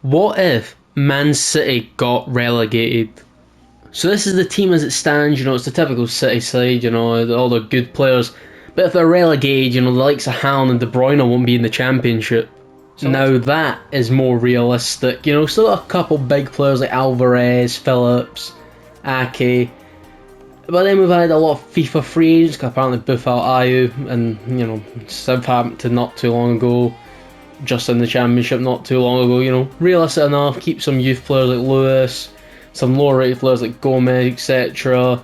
What if Man City got relegated? So this is the team as it stands, it's the typical City side, all the good players. But if they're relegated, the likes of Haaland and De Bruyne won't be in the Championship. So now that is more realistic, still got a couple big players like Alvarez, Phillips, Ake. But then we've had a lot of FIFA free agents, apparently Buffal Ayu and, Southampton not too long ago. Just in the Championship not too long ago, realistic enough, keep some youth players like Lewis, some lower rated players like Gomez, etc.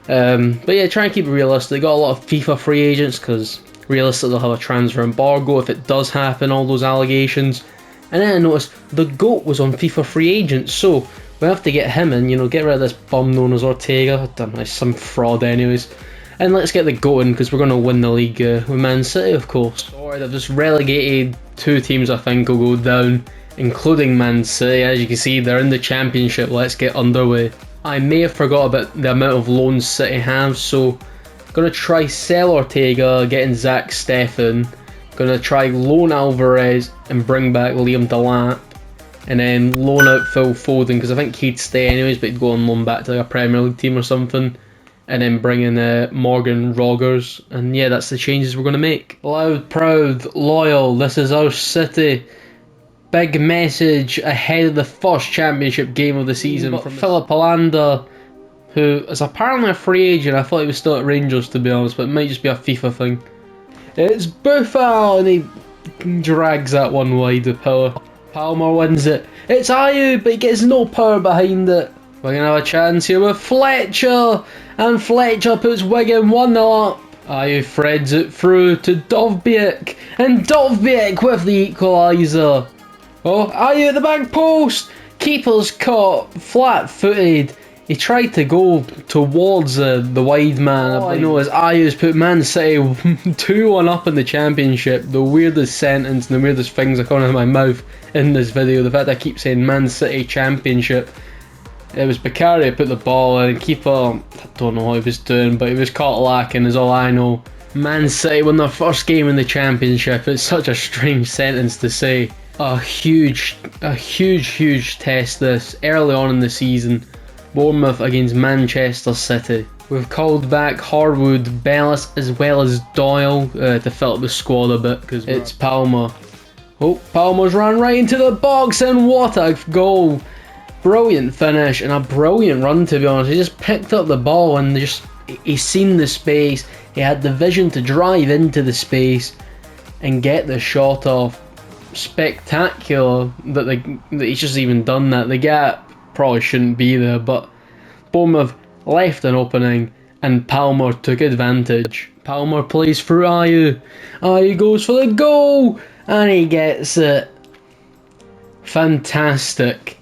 But yeah, try and keep it realistic. Got a lot of FIFA free agents because realistically they'll have a transfer embargo if it does happen, all those allegations. And then I noticed the GOAT was on FIFA free agents, so we have to get him in, get rid of this bum known as Ortega. I don't know, some fraud anyways. And let's get the GOAT in because we're going to win the league with Man City, of course. Alright, they've just relegated 2 teams I think will go down, including Man City. As you can see, they're in the Championship. Let's get underway. I may have forgot about the amount of loans City have, so gonna try sell Ortega, getting Zach Steffen. Gonna try loan Alvarez and bring back Liam Delap, and then loan out Phil Foden because I think he'd stay anyways, but he'd go on loan back to like a Premier League team or something. And then bring in Morgan Rogers, and yeah, that's the changes we're going to make. Loud, proud, loyal, this is our City. Big message ahead of the first Championship game of the season from Philip Alanda, who is apparently a free agent. I thought he was still at Rangers, to be honest, but it might just be a FIFA thing. It's Buffal, and he drags that one wide with power. Palmer wins it. It's Ayu, but he gets no power behind it. We're going to have a chance here with Fletcher, and Fletcher puts Wigan 1-0 up. Ayu threads it through to Dovbyk, and Dovbyk with the equaliser. Oh, Ayu at the back post. Keeper's caught, flat-footed. He tried to go towards the wide man. All I know is Ayu's put Man City 2-1 up in the Championship. The weirdest sentence and the weirdest things are coming out of my mouth in this video. The fact I keep saying Man City Championship. It was Bakary who put the ball in, keeper, I don't know what he was doing, but he was caught lacking is all I know. Man City won their first game in the Championship. It's such a strange sentence to say. A huge test this, early on in the season. Bournemouth against Manchester City. We've called back Harwood, Bellis as well as Doyle to fill up the squad a bit because it's Palmer. Oh, Palmer's ran right into the box and what a goal. Brilliant finish and a brilliant run, to be honest. He just picked up the ball and he's seen the space. He had the vision to drive into the space and get the shot off. Spectacular that he's just even done that. The gap probably shouldn't be there, but Bournemouth left an opening and Palmer took advantage. Palmer plays through Ayu. Ayu goes for the goal and he gets it. Fantastic.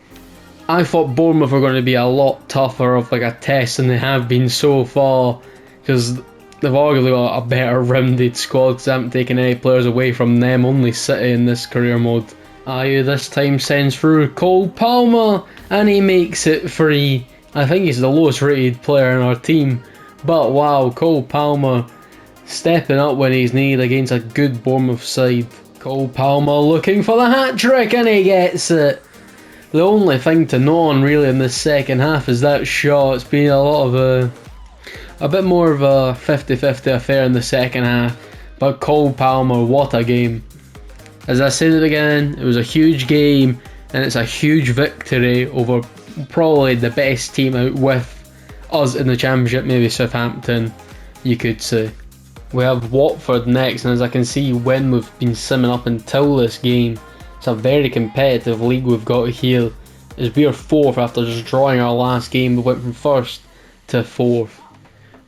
I thought Bournemouth were going to be a lot tougher of like a test than they have been so far, because they've arguably got a better rounded squad because they haven't taken any players away from them, only City in this career mode. Ayu this time sends through Cole Palmer and he makes it free. I think he's the lowest rated player in our team, but wow, Cole Palmer stepping up when he's needed against a good Bournemouth side. Cole Palmer looking for the hat-trick and he gets it. The only thing to know on really in this second half is that shot. It's been a lot of a bit more of a 50-50 affair in the second half. But Cole Palmer, what a game. As I said at the beginning, it was a huge game and it's a huge victory over probably the best team out with us in the Championship, maybe Southampton, you could say. We have Watford next, and as I can see when we've been simming up until this game, it's a very competitive league we've got here, as we are 4th after just drawing our last game. We went from 1st to 4th.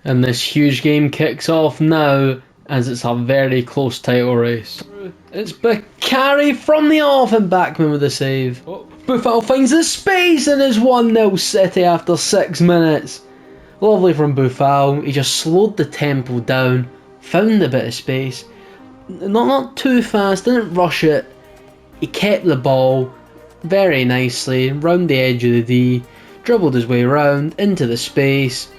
And this huge game kicks off now, as it's a very close title race. It's Bakary from the off and Backman with a save. Buffal finds the space and is 1-0 City after 6 minutes. Lovely from Buffal. He just slowed the tempo down, found a bit of space. Not too fast, didn't rush it. He kept the ball very nicely round the edge of the D, dribbled his way around into the space,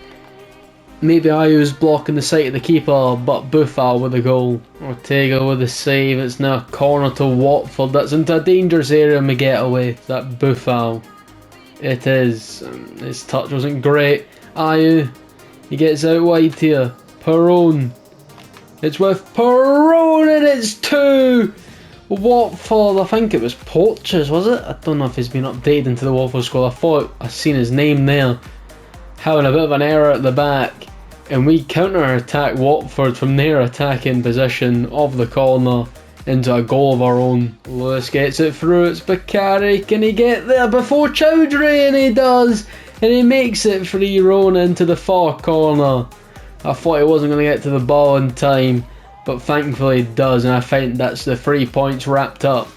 Maybe Ayu's blocking the sight of the keeper, but Buffal with the goal. Ortega with the save. It's now a corner to Watford. That's into a dangerous area and we get away. That Buffal. It is. His touch wasn't great. Ayew. He gets out wide here. Perron. It's with Perron and it's 2! Watford, I think it was Porteous, was it? I don't know if he's been updated into the Watford squad. I thought I seen his name there. Having a bit of an error at the back. And we counter-attack Watford from their attacking position of the corner into a goal of our own. Lewis gets it through, it's Bakary. Can he get there before Chowdhury? And he does! And he makes it free roam into the far corner. I thought he wasn't going to get to the ball in time, but thankfully he does, and I think that's the 3 points wrapped up.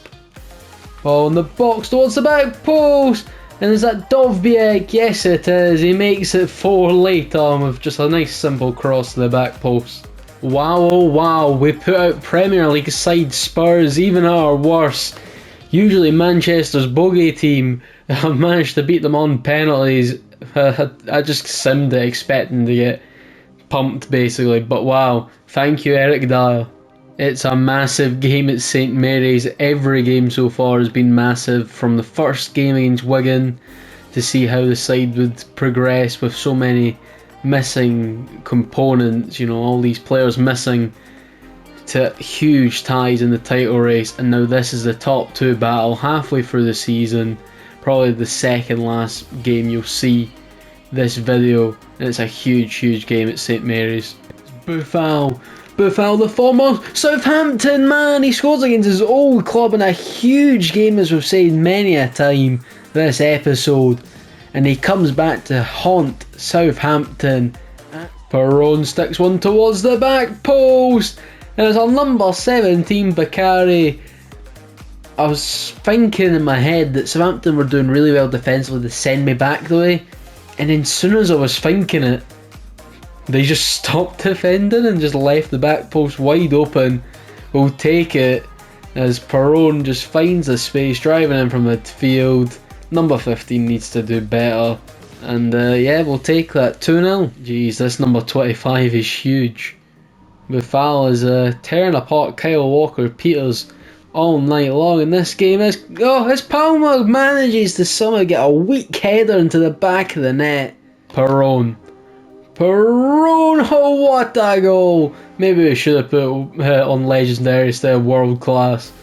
Ball in the box towards the back post! And is that Dovbyek? Yes it is. He makes it 4 late on with just a nice simple cross to the back post. Wow, oh wow, we put out Premier League side Spurs, even our worst. Usually Manchester's bogey team have managed to beat them on penalties. I just simmed it expecting to get pumped basically, but wow, thank you Eric Dyer. It's a massive game at St Mary's. Every game so far has been massive, from the first game against Wigan to see how the side would progress with so many missing components, you know, all these players missing, to huge ties in the title race, and now this is the top 2 battle halfway through the season, probably the second last game you'll see this video, and it's a huge game at St Mary's. Buffal, the former Southampton man, he scores against his old club in a huge game, as we've said many a time this episode, and he comes back to haunt Southampton. Perron sticks one towards the back post, and it's on number 17 Bakary. I was thinking in my head that Southampton were doing really well defensively to send me back the way, and then as soon as I was thinking it, they just stopped defending and just left the back post wide open. We'll take it as Perron just finds the space, driving in from midfield. Number 15 needs to do better. And yeah, we'll take that 2-0. Jeez, this number 25 is huge. Buffal is tearing apart Kyle Walker-Peters all night long in this game. As Palmer manages to somehow get a weak header into the back of the net. Perron, oh what a goal! Maybe we should have put on legendary instead of world class.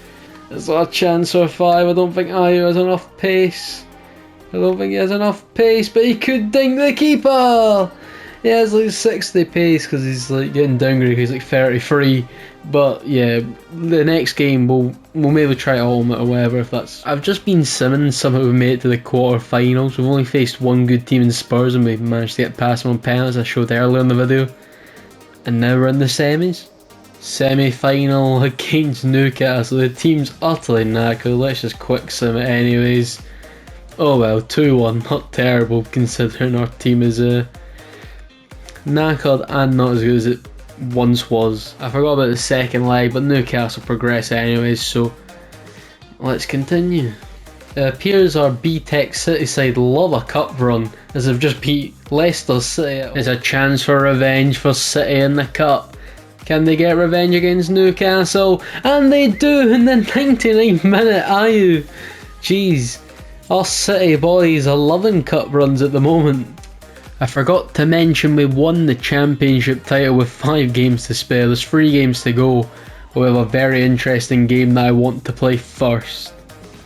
It's a chance for 5. I don't think Ayew has enough pace. But he could dink the keeper! He has like 60 pace because he's like getting downgraded, he's like 33. But yeah, the next game we'll maybe try to home it or whatever if that's... I've just been simming somehow we made it to the quarter-finals. We've only faced one good team in Spurs and we've managed to get past them on penalties, I showed earlier in the video. And now we're in the semis. Semi-final against Newcastle. The team's utterly knackered. Let's just quick sim it anyways. Oh well, 2-1, not terrible considering our team is knackered and not as good as it once was. I forgot about the second leg, but Newcastle progress anyways, so let's continue. It appears our B-Tech City side love a cup run, as they've just beat Leicester City. It's a chance for revenge for City in the cup. Can they get revenge against Newcastle? And they do in the 99th minute. Ayew. Jeez, our City boys are loving cup runs at the moment. I forgot to mention we won the championship title with 5 games to spare. There's 3 games to go. We have a very interesting game that I want to play first.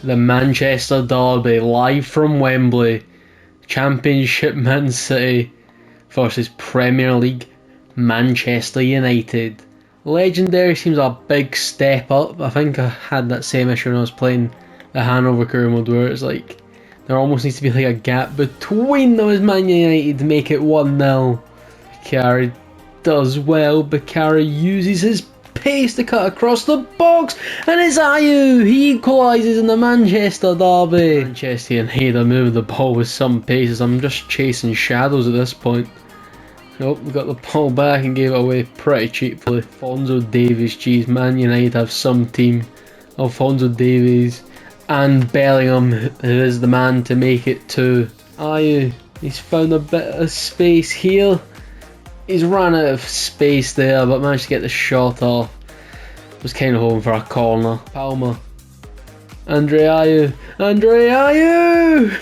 The Manchester Derby, live from Wembley. Championship Man City versus Premier League Manchester United. Legendary seems a big step up. I think I had that same issue when I was playing the Hanover career mode, where it's like there almost needs to be like a gap between them as Man United to make it 1-0. Bakary does well. Bakary uses his pace to cut across the box, and it's Ayew. He equalises in the Manchester Derby. Manchester United are moving the ball with some paces. I'm just chasing shadows at this point. Nope, we got the ball back and gave it away pretty cheaply. Alphonso Davies, geez, Man United have some team. Alphonso Davies and Bellingham, who is the man to make it 2. Ayew, he's found a bit of space here. He's ran out of space there, but managed to get the shot off. Was kind of hoping for a corner. Palmer. Andre Ayew. Andre Ayew!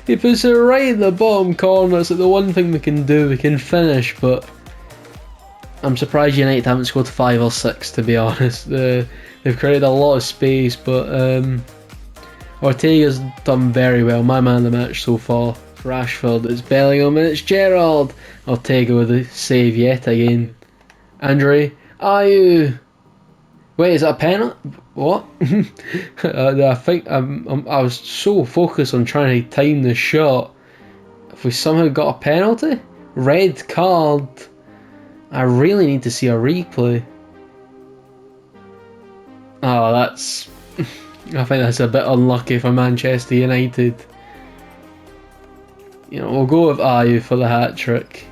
He puts it right in the bottom corner. It's like the one thing we can do. We can finish, but I'm surprised United haven't scored 5 or 6, to be honest. They've created a lot of space, but Ortega's done very well. My man of the match so far. It's Rashford, it's Bellingham, and it's Gerrard. Ortega with a save yet again. Andre Ayew. Wait, is that a penalty? What? I think I was so focused on trying to time the shot. If we somehow got a penalty? Red card. I really need to see a replay. Oh, that's... I think that's a bit unlucky for Manchester United. You know, we'll go with Ayew for the hat-trick.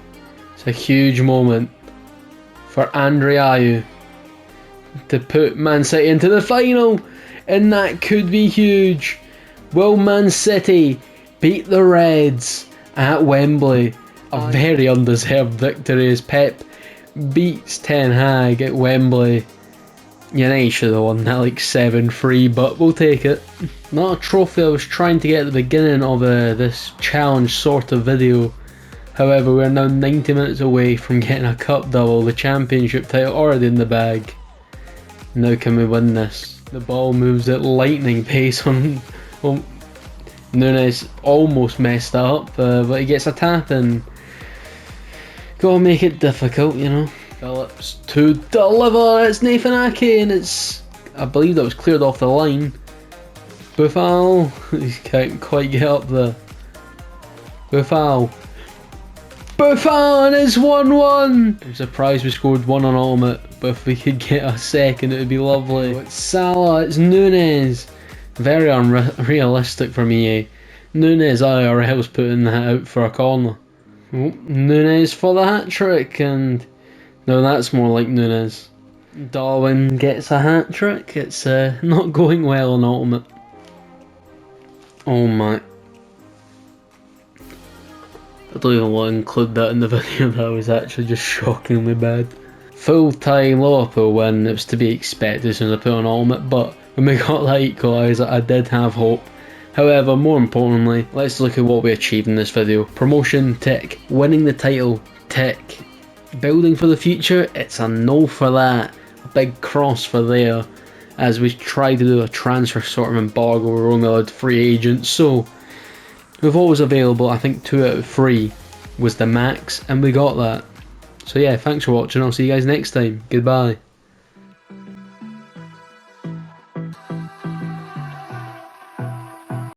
It's a huge moment for Andre Ayew to put Man City into the final, and that could be huge. Will Man City beat the Reds at Wembley? A very undeserved victory as Pep beats Ten Hag at Wembley. United should have won that like 7-3, but we'll take it. Not a trophy I was trying to get at the beginning of this challenge sort of video. However, we're now 90 minutes away from getting a cup double, the championship title already in the bag. Now can we win this? The ball moves at lightning pace on... Well, Nunes almost messed up, but he gets a tap and... Gotta make it difficult, you know. Phillips to deliver, it's Nathan Ake, and it's... I believe that was cleared off the line. Buffal, he can't quite get up there. Buffal. Buffon is 1-1! I'm surprised we scored one on Ultimate, but if we could get a second it would be lovely. It's Salah, it's Nunes. Very unrealistic for me, eh? Nunes IRL's putting that out for a corner. Oh, Nunes for the hat-trick, and... No, that's more like Nunes. Darwin gets a hat-trick. It's not going well on Ultimate. Oh my... I don't even want to include that in the video, that was actually just shockingly bad. Full-time Liverpool win, it was to be expected as soon as I put on Ultimate, but when we got that equaliser I did have hope. However, more importantly, let's look at what we achieved in this video. Promotion, tick. Winning the title, tick. Building for the future, it's a no for that. A big cross for there, as we tried to do a transfer sort of embargo, we're only allowed 3 agents, so... With what was available, I think 2 out of 3 was the max, and we got that. So yeah, thanks for watching, I'll see you guys next time. Goodbye.